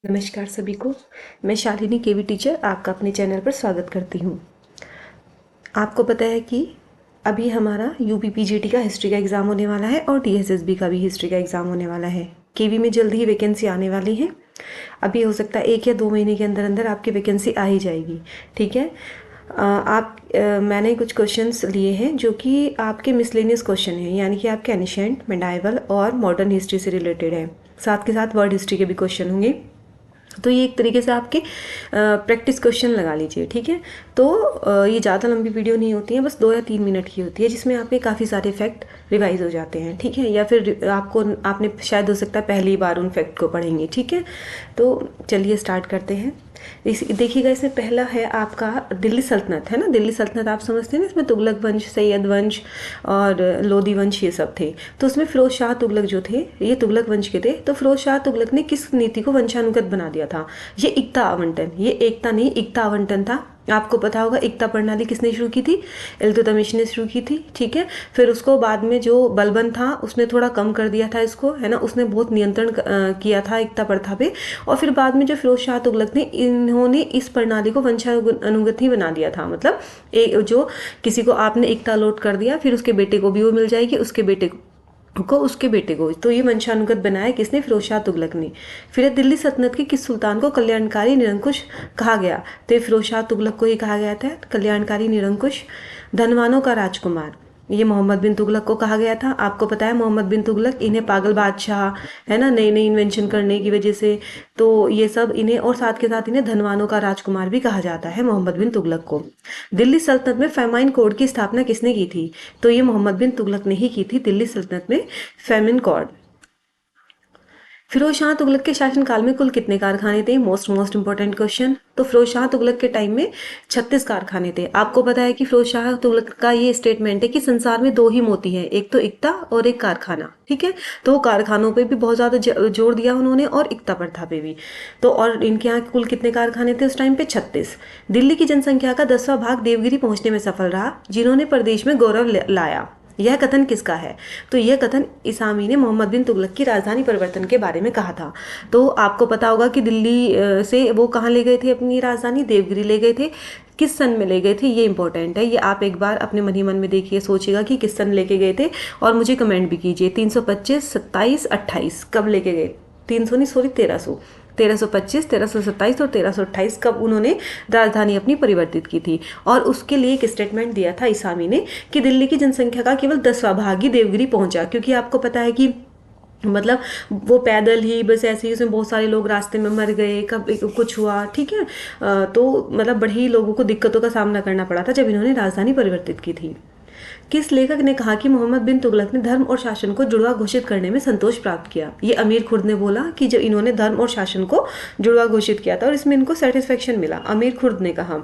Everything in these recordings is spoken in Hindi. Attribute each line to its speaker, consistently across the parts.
Speaker 1: नमस्कार सभी को। मैं शालिनी केवी टीचर आपका अपने चैनल पर स्वागत करती हूँ। आपको पता है कि अभी हमारा यूपीपीजीटी का हिस्ट्री का एग्ज़ाम होने वाला है और टीएसएसबी का भी हिस्ट्री का एग्ज़ाम होने वाला है। केवी में जल्दी ही वैकेंसी आने वाली है। अभी हो सकता है 1 या 2 महीने के अंदर अंदर आपकी वैकेंसी आ ही जाएगी। ठीक है। मैंने कुछ क्वेश्चंस लिए हैं जो कि आपके मिसलेनियस क्वेश्चन हैं, यानी कि आपके एनिशेंट, मेडाइवल और मॉडर्न हिस्ट्री से रिलेटेड है। साथ के साथ वर्ल्ड हिस्ट्री के भी क्वेश्चन होंगे। तो ये एक तरीके से आपके प्रैक्टिस क्वेश्चन लगा लीजिए। ठीक है। तो ये ज़्यादा लंबी वीडियो नहीं होती है, बस 2 या 3 मिनट की होती है, जिसमें आपके काफ़ी सारे फैक्ट रिवाइज हो जाते हैं। ठीक है। या फिर आपने शायद हो सकता है पहली बार उन फैक्ट को पढ़ेंगे। ठीक है। तो चलिए स्टार्ट करते हैं। देखिएगा, इसमें पहला है आपका दिल्ली सल्तनत, है ना। दिल्ली सल्तनत आप समझते हैं ना, इसमें तुगलक वंश, सैयद वंश और लोधी वंश ये सब थे। तो उसमें फिरोज शाह तुगलक जो थे ये तुगलक वंश के थे। तो फिरोज शाह तुगलक ने किस नीति को वंशानुगत बना दिया था? ये एकता आवंटन, ये एकता नहीं एकता आवंटन था। आपको पता होगा एकता प्रणाली किसने शुरू की थी? इल्तुतमिश ने शुरू की थी। ठीक है। फिर उसको बाद में जो बलबन था उसने थोड़ा कम कर दिया था इसको, है ना। उसने बहुत नियंत्रण किया था एकता प्रथा पे। और फिर बाद में जो फिरोज शाह तुगलक ने, इन्होंने इस प्रणाली को वंशानुगत ही बना दिया था। मतलब एक जो किसी को आपने एकता अलॉट कर दिया, फिर उसके बेटे को भी वो मिल जाएगी, उसके बेटे को। तो ये वंशानुगत बनाया किसने? फिरोज शाह तुगलक ने। फिर दिल्ली सल्तनत के किस सुल्तान को कल्याणकारी निरंकुश कहा गया? तो फिरोज शाह तुगलक को ही कहा गया था कल्याणकारी निरंकुश। धनवानों का राजकुमार, ये मोहम्मद बिन तुगलक को कहा गया था। आपको पता है मोहम्मद बिन तुगलक, इन्हें पागल बादशाह, है ना, नई नई इन्वेंशन करने की वजह से, तो ये सब इन्हें, और साथ के साथ इन्हें धनवानों का राजकुमार भी कहा जाता है मोहम्मद बिन तुगलक को। दिल्ली सल्तनत में फेमाइन कोड की स्थापना किसने की थी? तो ये मोहम्मद बिन तुगलक ने ही की थी, दिल्ली सल्तनत में फेमिन कोड। फिरोज शाह तुगलक के शासनकाल में कुल कितने कारखाने थे? Most important question. तो फिरोज शाह तुगलक के टाइम में 36 कारखाने थे। आपको पता है कि फिरोज शाह तुगलक का ये स्टेटमेंट है कि संसार में 2 ही मोती हैं, एक तो एकता और एक कारखाना। ठीक है। तो कारखानों पे भी बहुत ज्यादा जोर दिया उन्होंने, और एकता प्रथा पे भी। तो और इनके यहाँ कुल कितने कारखाने थे उस टाइम पे? 36। दिल्ली की जनसंख्या का 10वां भाग देवगिरी पहुंचने में सफल रहा, जिन्होंने प्रदेश में गौरव लाया। यह कथन किसका है? तो यह कथन इसामी ने मोहम्मद बिन तुगलक की राजधानी परिवर्तन के बारे में कहा था। तो आपको पता होगा कि दिल्ली से वो कहाँ ले गए थे अपनी राजधानी? देवगिरी ले गए थे। किस सन में ले गए थे, ये इंपॉर्टेंट है। ये आप एक बार अपने मन ही मन में देखिए, सोचिएगा कि किस सन लेके गए थे, और मुझे कमेंट भी कीजिए। 325, 27, 28 कब लेके गए? 300 नहीं, सॉरी, 1300, 1325, 1327 और 1328 कब उन्होंने राजधानी अपनी परिवर्तित की थी। और उसके लिए एक स्टेटमेंट दिया था इसामी ने कि दिल्ली की जनसंख्या का केवल 10वां भाग ही देवगिरी पहुंचा, क्योंकि आपको पता है कि मतलब वो पैदल ही बस ऐसे ही, उसमें बहुत सारे लोग रास्ते में मर गए, कब कुछ हुआ। ठीक है। तो मतलब बड़े ही लोगों को दिक्कतों का सामना करना पड़ा था जब इन्होंने राजधानी परिवर्तित की थी। किस लेखक ने कहा कि मोहम्मद बिन तुगलक ने धर्म और शासन को जुड़वा घोषित करने में संतोष प्राप्त किया? ये अमीर खुर्द ने बोला कि जब इन्होंने धर्म और शासन को जुड़वा घोषित किया था और इसमें इनको सेटिस्फेक्शन मिला, अमीर खुर्द ने कहा।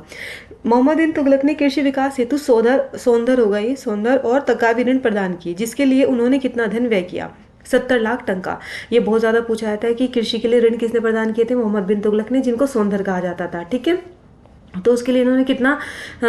Speaker 1: मोहम्मद बिन तुगलक ने कृषि विकास हेतु सौंदर और तकावी ऋण प्रदान किए, जिसके लिए उन्होंने कितना धन व्यय किया? 70 लाख टंका। ये बहुत ज्यादा पूछा जाता है कि कृषि के लिए ऋण किसने प्रदान किए थे? मोहम्मद बिन तुगलक ने, जिनको सौंदर कहा जाता था। ठीक है। तो उसके लिए इन्होंने कितना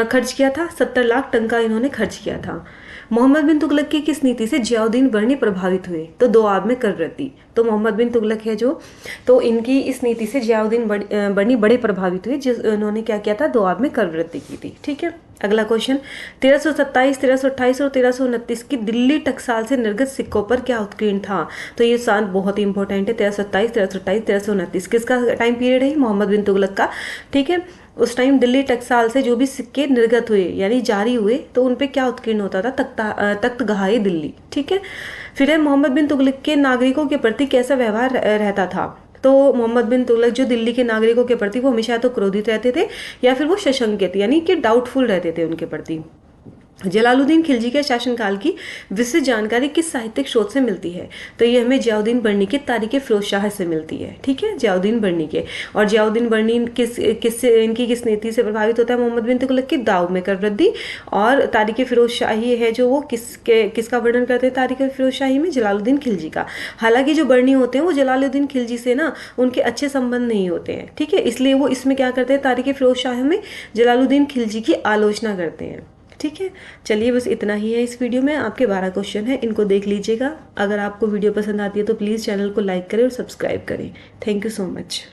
Speaker 1: खर्च किया था? 70 लाख टंका इन्होंने खर्च किया था। मोहम्मद बिन तुगलक की किस नीति से जियाउद्दीन बर्नी प्रभावित हुए? तो दोआब में कर वृद्धि। तो मोहम्मद बिन तुगलक है जो, तो इनकी इस नीति से जियाउद्दीन बर्नी बड़े प्रभावित हुए, जिस उन्होंने क्या किया था? दोआब में कर वृद्धि की थी। ठीक है। अगला क्वेश्चन, 1327, 1328 और 1329 की दिल्ली टकसाल से निर्गत सिक्कों पर क्या उत्कीर्ण था? तो ये साल बहुत ही इंपॉर्टेंट है। 1327, 1328, 1329 किसका टाइम पीरियड है? मोहम्मद बिन तुगलक का। ठीक है। उस टाइम दिल्ली टकसाल से जो भी सिक्के निर्गत हुए यानी जारी हुए, तो उन पे क्या उत्कीर्ण होता था? तख्तगहाए दिल्ली। ठीक है। फिर है, मोहम्मद बिन तुगलक के नागरिकों के प्रति कैसा व्यवहार रहता था? तो मोहम्मद बिन तुगलक जो दिल्ली के नागरिकों के प्रति, वो हमेशा तो क्रोधित रहते थे या फिर वो सशंकित यानी कि डाउटफुल रहते थे उनके प्रति। जलालुद्दीन खिलजी के शासनकाल की विस्तृत जानकारी किस साहित्यिक स्रोत से मिलती है? तो ये हमें जियाउद्दीन बर्नी के तारीख फिरोज शाह से मिलती है। ठीक है। जियाउद्दीन बर्नी के, और जियाउद्दीन बर्नी इनकी किस नीति से प्रभावित होता है? मोहम्मद बिन तुगलक की दाव में कर वृद्धि। और तारीख फिरोज शाही है जो, वो किसका वर्णन करते हैं तारीख फिरोज शाही में? जलालुद्दीन खिलजी का। हालांकि जो बर्नी होते हैं वो जलालुद्दीन खिलजी से ना उनके अच्छे संबंध नहीं होते हैं। ठीक है। इसलिए वो इसमें क्या करते हैं? तारीख फिरोज शाह में जलालुद्दीन खिलजी की आलोचना करते हैं। ठीक है। चलिए, बस इतना ही है इस वीडियो में। आपके 12 क्वेश्चन हैं, इनको देख लीजिएगा। अगर आपको वीडियो पसंद आती है तो प्लीज़ चैनल को लाइक करें और सब्सक्राइब करें। Thank you so much.